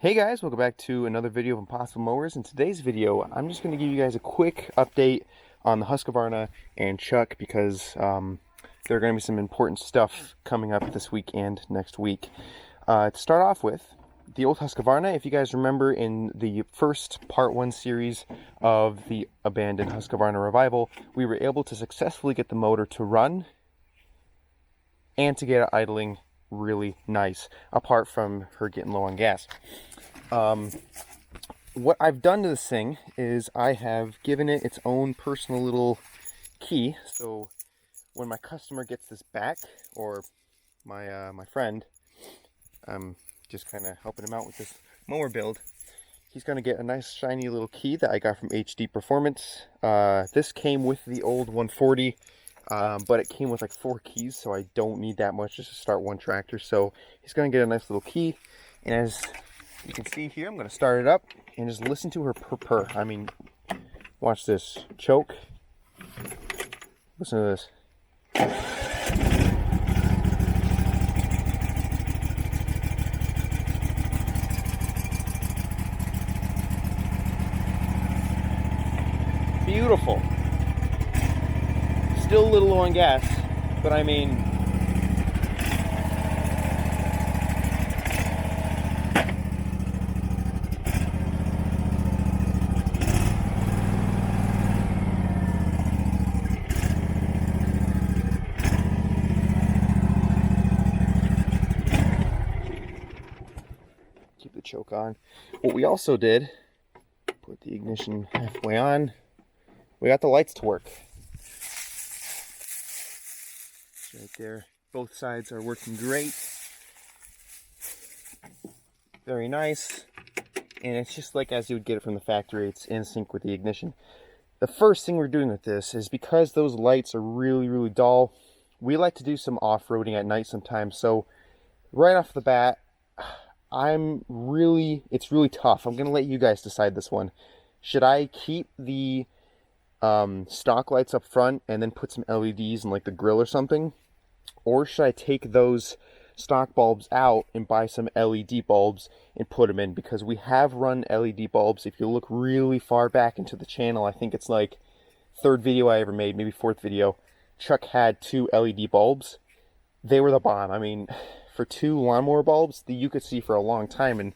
Hey guys, welcome back to another video of Impossible Mowers. In today's video, I'm just going to give you guys a quick update on the Husqvarna and Chuck because there are going to be some important stuff coming up this week and next week. To start off with, the old Husqvarna, if you guys remember in the first part 1 series of the abandoned Husqvarna revival, we were able to successfully get the motor to run and to get it idling really nice, apart from her getting low on gas. What I've done to this thing is I have given it its own personal little key, so when my customer gets this back, or my friend, I'm just kind of helping him out with this mower build, he's going to get a nice shiny little key that I got from HD Performance. This came with the old 140, but it came with like 4 keys, so I don't need that much just to start one tractor. So he's going to get a nice little key, and as you can see here, I'm going to start it up and just listen to her purr. I mean, watch this. Choke. Listen to this. Beautiful. Still a little low on gas, but I mean, keep the choke on. What we also did, put the ignition halfway on, we got the lights to work. Right there, both sides are working great, very nice, and it's just like as you would get it from the factory. It's in sync with the ignition. The first thing we're doing with this is because those lights are really dull, we like to do some off-roading at night sometimes. So right off the bat, it's really tough. I'm gonna let you guys decide this one. Should I keep the stock lights up front and then put some LEDs in like the grill or something? Or should I take those stock bulbs out and buy some LED bulbs and put them in? Because we have run LED bulbs. If you look really far back into the channel, I think it's like 3rd video I ever made, maybe 4th video, Chuck had 2 LED bulbs. They were the bomb. I mean, for 2 lawnmower bulbs, you could see for a long time, and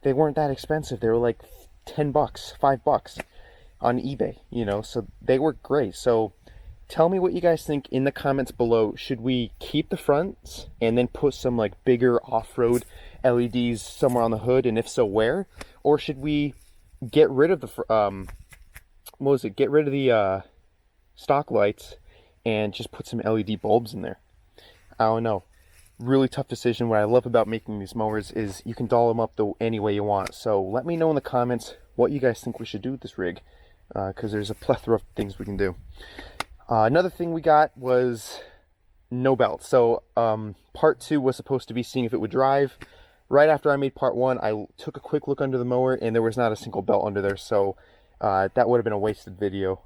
they weren't that expensive. They were like 10 bucks, 5 bucks on eBay, you know, so they work great. So tell me what you guys think in the comments below. Should we keep the fronts and then put some like bigger off-road LEDs somewhere on the hood, and if so, where? Or should we get rid of the get rid of the stock lights and just put some LED bulbs in there? I don't know. Really tough decision. What I love about making these mowers is you can doll them up any way you want. So let me know in the comments what you guys think we should do with this rig, because there's a plethora of things we can do. Another thing we got was no belt. So part 2 was supposed to be seeing if it would drive. Right after I made part 1, I took a quick look under the mower and there was not a single belt under there. So that would have been a wasted video.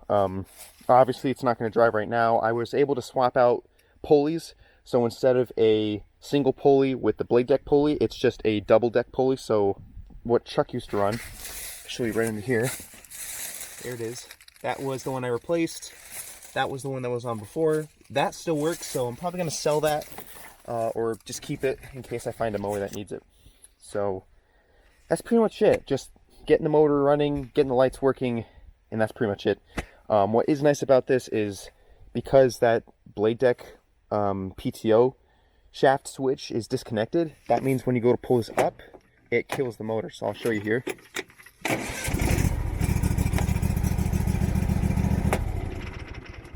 Obviously it's not going to drive right now. I was able to swap out pulleys. So instead of a single pulley with the blade deck pulley, it's just a double deck pulley. So what Chuck used to run, I'll show you right under here. There it is. That was the one I replaced. That was the one that was on before. That still works, so I'm probably going to sell that or just keep it in case I find a mower that needs it. So that's pretty much it. Just getting the motor running, getting the lights working, and that's pretty much it. What is nice about this is because that blade deck PTO shaft switch is disconnected, that means when you go to pull this up, it kills the motor. So I'll show you here.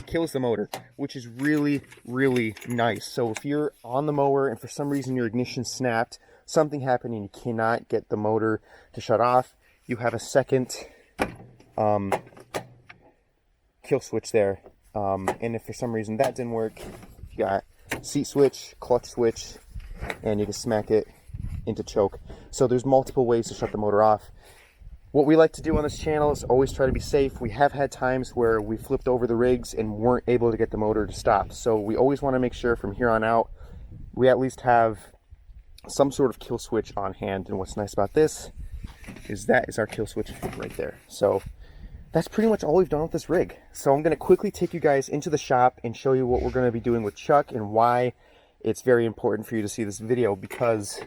Kills the motor, which is really nice. So if you're on the mower and for some reason your ignition snapped, something happened and you cannot get the motor to shut off, you have a second kill switch there. And if for some reason that didn't work, you got seat switch, clutch switch, and you can smack it into choke. So there's multiple ways to shut the motor off. What we like to do on this channel is always try to be safe. We have had times where we flipped over the rigs and weren't able to get the motor to stop. So we always want to make sure from here on out, we at least have some sort of kill switch on hand. And what's nice about this is that is our kill switch right there. So that's pretty much all we've done with this rig. So I'm going to quickly take you guys into the shop and show you what we're going to be doing with Chuck and why it's very important for you to see this video, because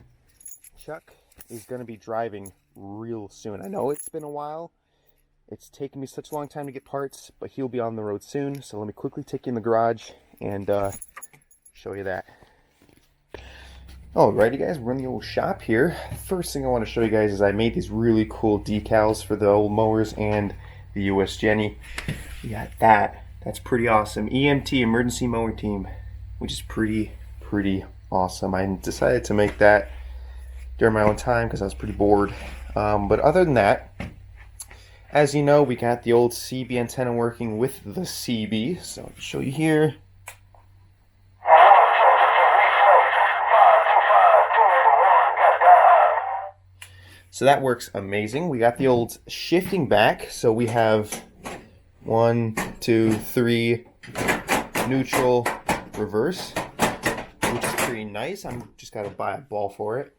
Chuck is going to be driving real soon. I know it's been a while. It's taken me such a long time to get parts, but he'll be on the road soon. So let me quickly take you in the garage and show you that. Alrighty guys, we're in the old shop here. First thing I want to show you guys is I made these really cool decals for the old mowers and the US Jenny. We got that. That's pretty awesome. EMT, Emergency Mower Team, which is pretty awesome. I decided to make that during my own time because I was pretty bored. But other than that, as you know, we got the old CB antenna working with the CB. So I'll show you here. So that works amazing. We got the old shifting back. So we have 1, 2, 3, neutral, reverse, which is pretty nice. I'm just got to buy a ball for it.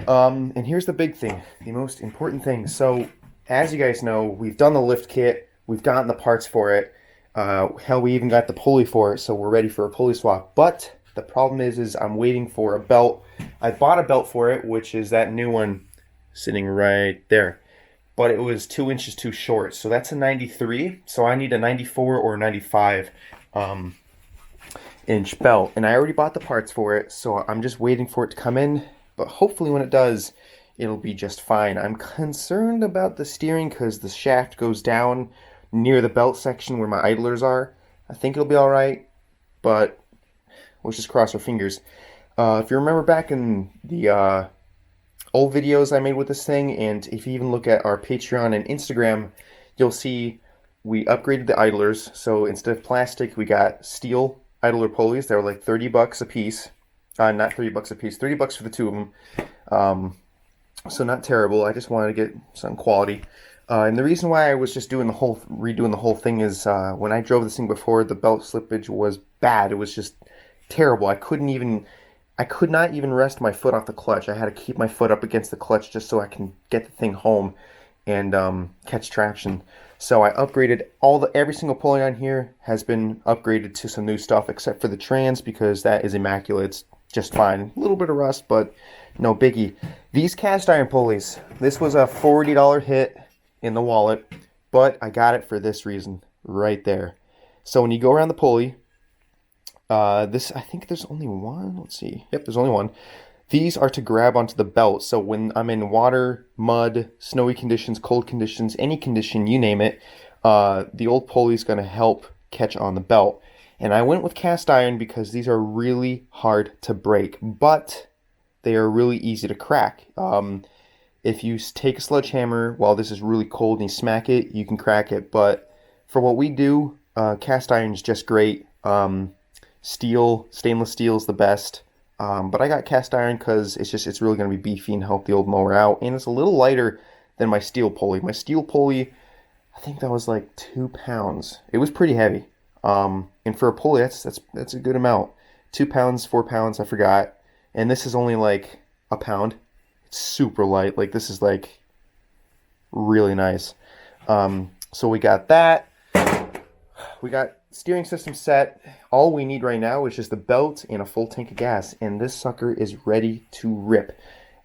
And here's the big thing, the most important thing. So as you guys know, we've done the lift kit. We've gotten the parts for it. Hell, we even got the pulley for it. So we're ready for a pulley swap. But the problem is I'm waiting for a belt. I bought a belt for it, which is that new one sitting right there, but it was 2 inches too short. So that's a 93. So I need a 94 or 95 inch belt, and I already bought the parts for it. So I'm just waiting for it to come in, but hopefully when it does, it'll be just fine. I'm concerned about the steering because the shaft goes down near the belt section where my idlers are. I think it'll be all right, but let's just cross our fingers. If you remember back in the old videos I made with this thing, and if you even look at our Patreon and Instagram, you'll see we upgraded the idlers. So instead of plastic, we got steel idler pulleys. They were like 30 bucks a piece. Not 30 bucks a piece, 30 bucks for the two of them. So not terrible. I just wanted to get some quality. And the reason why I was just redoing the whole thing is when I drove this thing before, the belt slippage was bad. It was just terrible. I could not even rest my foot off the clutch. I had to keep my foot up against the clutch just so I can get the thing home and catch traction. So I upgraded every single pulley on here has been upgraded to some new stuff except for the trans, because that is immaculate. It's just fine. A little bit of rust, but no biggie. These cast iron pulleys, this was a $40 hit in the wallet, but I got it for this reason right there. So when you go around the pulley, I think there's only one. Let's see. Yep, there's only one. These are to grab onto the belt. So when I'm in water, mud, snowy conditions, cold conditions, any condition, you name it, the old pulley is going to help catch on the belt. And I went with cast iron because these are really hard to break, but they are really easy to crack. If you take a sledgehammer while this is really cold and you smack it, you can crack it. But for what we do, cast iron is just great. Stainless steel is the best. But I got cast iron because it's really going to be beefy and help the old mower out. And it's a little lighter than my steel pulley. My steel pulley, I think that was like 2 pounds. It was pretty heavy. And for a pulley, that's a good amount. 2 pounds, 4 pounds, I forgot. And this is only like a pound. It's super light. Like, this is like really nice. So we got that. We got steering system set. All we need right now is just the belt and a full tank of gas, and this sucker is ready to rip.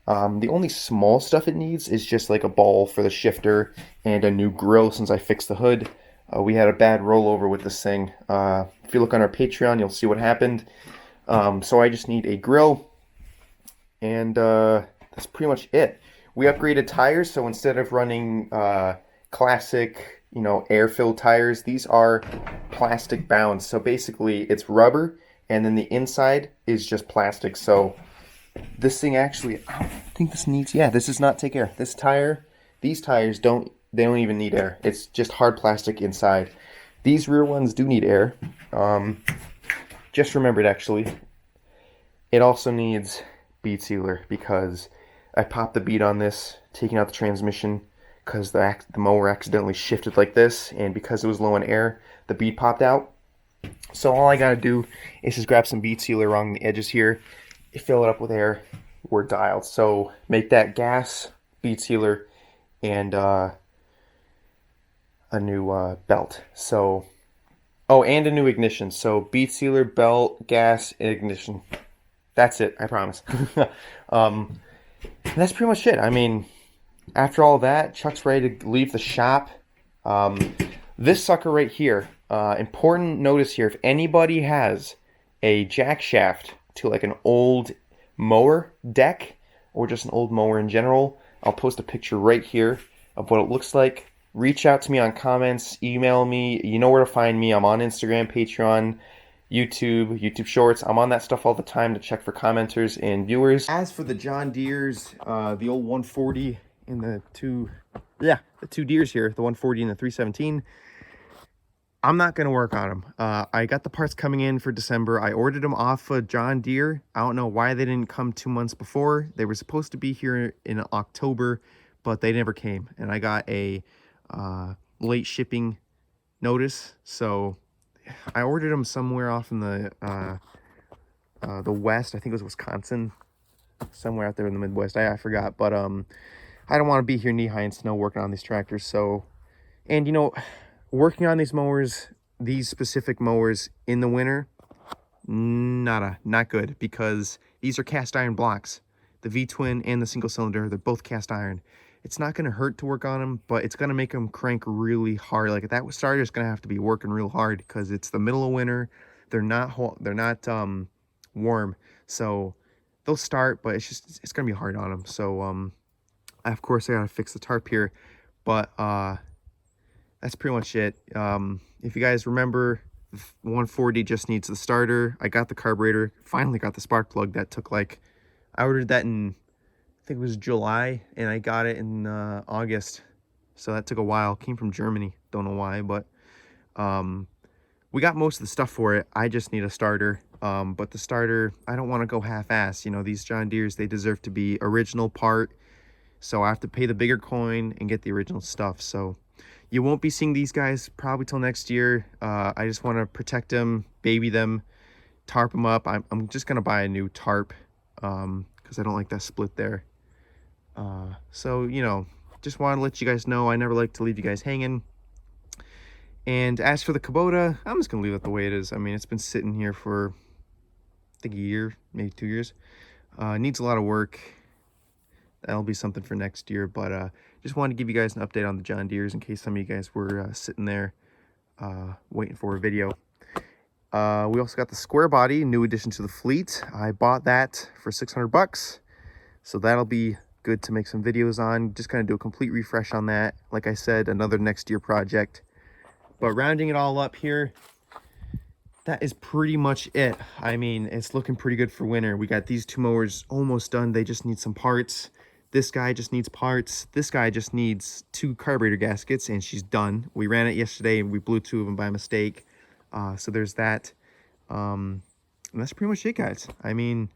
The only small stuff it needs is just like a ball for the shifter and a new grill since I fixed the hood. We had a bad rollover with this thing. If you look on our Patreon, you'll see what happened. So I just need a grill, and that's pretty much it. We upgraded tires, so instead of running classic, air-filled tires, these are plastic bound. So basically it's rubber, and then the inside is just plastic. So this thing actually, I don't think this needs, this does not take air. These tires don't even need air. It's just hard plastic inside. These rear ones do need air. Just remembered, actually, it also needs bead sealer, because I popped the bead on this, taking out the transmission, because the mower accidentally shifted like this, and because it was low in air, the bead popped out. So all I gotta do is just grab some bead sealer along the edges here, fill it up with air, we're dialed. So make that gas bead sealer, and a new belt. So, oh, and a new ignition. So bead sealer, belt, gas, and ignition. That's it, I promise. um, that's pretty much it. I mean, after all that, Chuck's ready to leave the shop. Um, this sucker right here, important notice here, if anybody has a jack shaft to like an old mower deck or just an old mower in general, I'll post a picture right here of what it looks like. Reach out to me on comments, email me. You know where to find me. I'm on Instagram, Patreon, YouTube Shorts. I'm on that stuff all the time to check for commenters and viewers. As for the John Deeres, the old 140 and the two Deeres here, the 140 and the 317, I'm not going to work on them. I got the parts coming in for December. I ordered them off of John Deere. I don't know why they didn't come 2 months before. They were supposed to be here in October, but they never came. And I got a late shipping notice. So I ordered them somewhere off in the West. I think it was Wisconsin, somewhere out there in the Midwest. I forgot. But I don't want to be here knee-high in snow working on these tractors. So, and you know, working on these mowers, these specific mowers in the winter, not good, because these are cast iron blocks. The V-twin and the single cylinder, they're both cast iron. It's not going to hurt to work on them, but it's going to make them crank really hard. Like that starter is going to have to be working real hard because it's the middle of winter. They're not warm, so they'll start, but it's going to be hard on them. So of course I got to fix the tarp here, but that's pretty much it. If you guys remember, 140 just needs the starter. I got the carburetor, finally got the spark plug. That took like, I ordered that in, I think it was July, and I got it in August. So that took a while. Came from Germany, don't know why, but we got most of the stuff for it. I just need a starter. But the starter, I don't want to go half-ass. You know, these John Deeres, they deserve to be original part. So I have to pay the bigger coin and get the original stuff. So you won't be seeing these guys probably till next year. I just want to protect them, baby them, tarp them up. I'm just going to buy a new tarp because I don't like that split there. So, you know, just want to let you guys know I never like to leave you guys hanging. And as for the Kubota, I'm just going to leave it the way it is. I mean, it's been sitting here for, I think, a year, maybe 2 years. Needs a lot of work. That'll be something for next year, but just wanted to give you guys an update on the John Deeres in case some of you guys were sitting there waiting for a video. We also got the square body, new addition to the fleet. I bought that for 600 bucks, so that'll be good to make some videos on. Just kind of do a complete refresh on that. Like I said, another next year project. But rounding it all up here, that is pretty much it. I mean, it's looking pretty good for winter. We got these two mowers almost done. They just need some parts. This guy just needs parts. This guy just needs 2 carburetor gaskets, and she's done. We ran it yesterday, and we blew 2 of them by mistake. So there's that. And that's pretty much it, guys. I mean,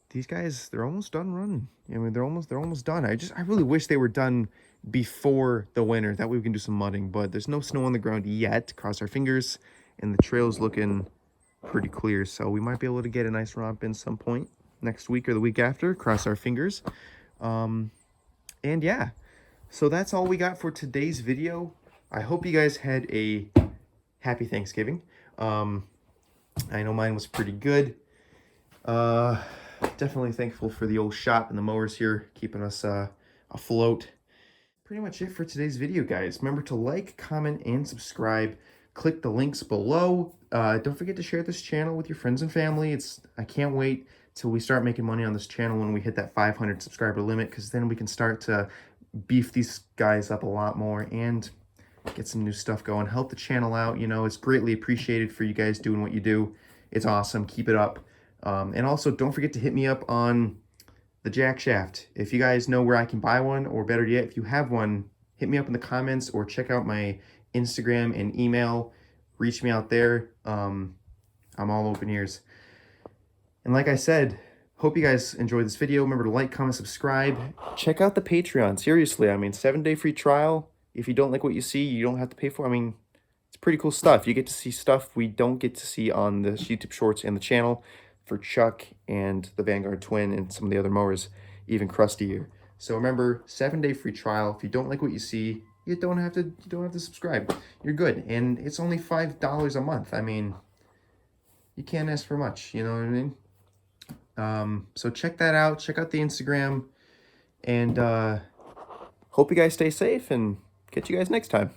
these guys, they're almost done running. I mean, they're almost done. I really wish they were done before the winter. That way we can do some mudding. But there's no snow on the ground yet. Cross our fingers. And the trail's looking pretty clear. So we might be able to get a nice romp in some point next week or the week after. Cross our fingers. And yeah, so that's all we got for today's video. I hope you guys had a happy Thanksgiving. I know mine was pretty good. Definitely thankful for the old shop and the mowers here keeping us afloat. Pretty much it for today's video, guys. Remember to like, comment, and subscribe. Click the links below. Don't forget to share this channel with your friends and family. I can't wait till we start making money on this channel when we hit that 500 subscriber limit, because then we can start to beef these guys up a lot more and get some new stuff going. Help the channel out. You know, it's greatly appreciated for you guys doing what you do. It's awesome. Keep it up. And also, don't forget to hit me up on the jack shaft. If you guys know where I can buy one, or better yet, if you have one, hit me up in the comments or check out my Instagram and email. Reach me out there. I'm all open ears. And like I said, hope you guys enjoyed this video. Remember to like, comment, subscribe. Check out the Patreon. Seriously, I mean, 7-day free trial. If you don't like what you see, you don't have to pay for it. I mean, it's pretty cool stuff. You get to see stuff we don't get to see on the YouTube Shorts and the channel for Chuck and the Vanguard Twin and some of the other mowers, even crustier. So remember, 7-day free trial. If you don't like what you see, you don't have to subscribe. You're good. And it's only $5 a month. I mean, you can't ask for much, you know what I mean? So check that out. Check out the Instagram. And hope you guys stay safe and catch you guys next time.